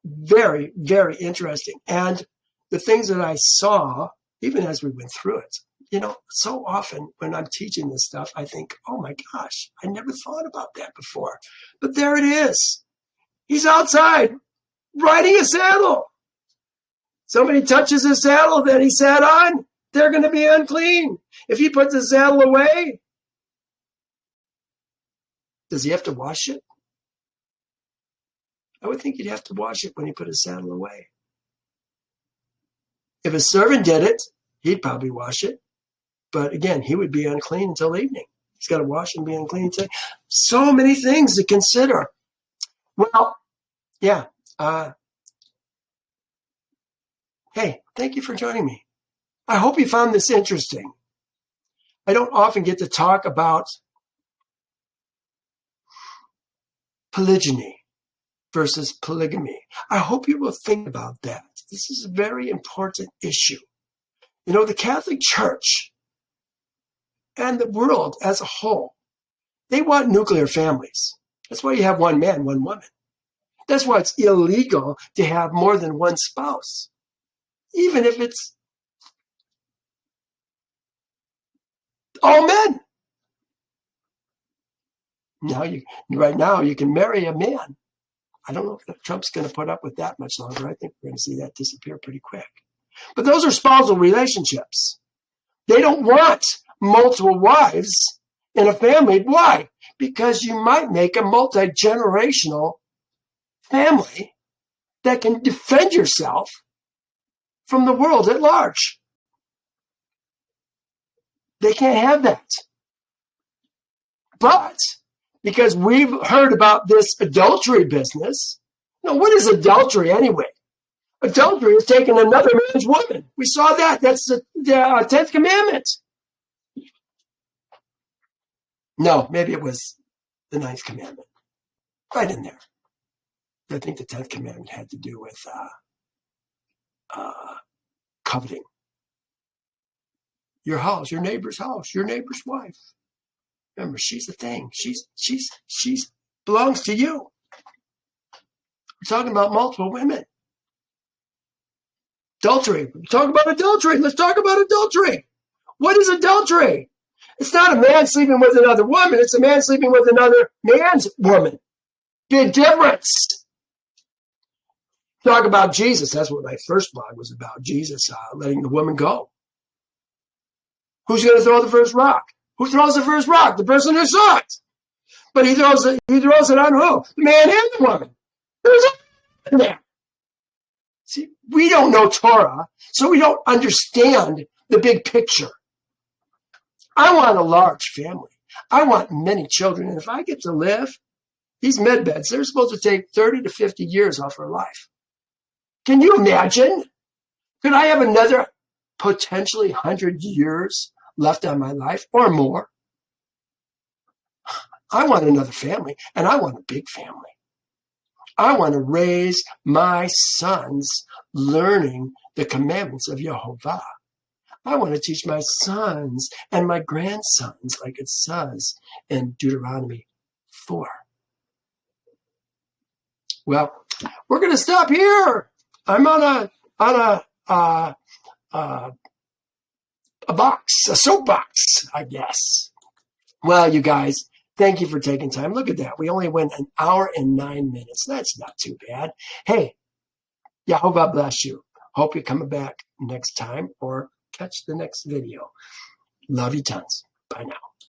A: very, very interesting. And the things that I saw, even as we went through it, so often when I'm teaching this stuff, I think, oh my gosh, I never thought about that before. But there it is. He's outside riding a saddle. Somebody touches his saddle that he sat on, they're going to be unclean. If he puts the saddle away, does he have to wash it? I would think he'd have to wash it when he put his saddle away. If a servant did it, he'd probably wash it. But again, he would be unclean until evening. He's got to wash and be unclean until. So many things to consider. Well, yeah. Hey, thank you for joining me. I hope you found this interesting. I don't often get to talk about polygyny versus polygamy. I hope you will think about that. This is a very important issue. The Catholic Church and the world as a whole, they want nuclear families. That's why you have one man, one woman. That's why it's illegal to have more than one spouse, even if it's all men. Right now, you can marry a man. I don't know if Trump's going to put up with that much longer. I think we're going to see that disappear pretty quick. But those are spousal relationships. They don't want multiple wives in a family. Why? Because you might make a multi-generational family that can defend yourself from the world at large. They can't have that. But because we've heard about this adultery business, what is adultery anyway? Adultery is taking another man's woman. We saw that. That's the 10th commandment. No, maybe it was the 9th commandment. Right in there. I think the 10th commandment had to do with coveting. Your house, your neighbor's house, your neighbor's wife. Remember, she's the thing. She's belongs to you. We're talking about multiple women. Adultery. We're talking about adultery. Let's talk about adultery. What is adultery? It's not a man sleeping with another woman. It's a man sleeping with another man's woman. Big difference. Talk about Jesus. That's what my first blog was about. Jesus letting the woman go. Who's going to throw the first rock? Who throws the first rock? The person who saw it. But he throws it on who? The man and the woman. There's a there. See, we don't know Torah, so we don't understand the big picture. I want a large family. I want many children. And if I get to live, these med beds, they're supposed to take 30 to 50 years off her life. Can you imagine? Could I have another potentially 100 years left on my life or more? I want another family, and I want a big family. I want to raise my sons learning the commandments of Yehovah. I want to teach my sons and my grandsons, like it says in Deuteronomy 4. Well, we're going to stop here. I'm on a box, a soapbox, I guess. Well, you guys, thank you for taking time. Look at that. We only went 1 hour and 9 minutes. That's not too bad. Hey, Yehovah bless you. Hope you're coming back next time or catch the next video. Love you tons. Bye now.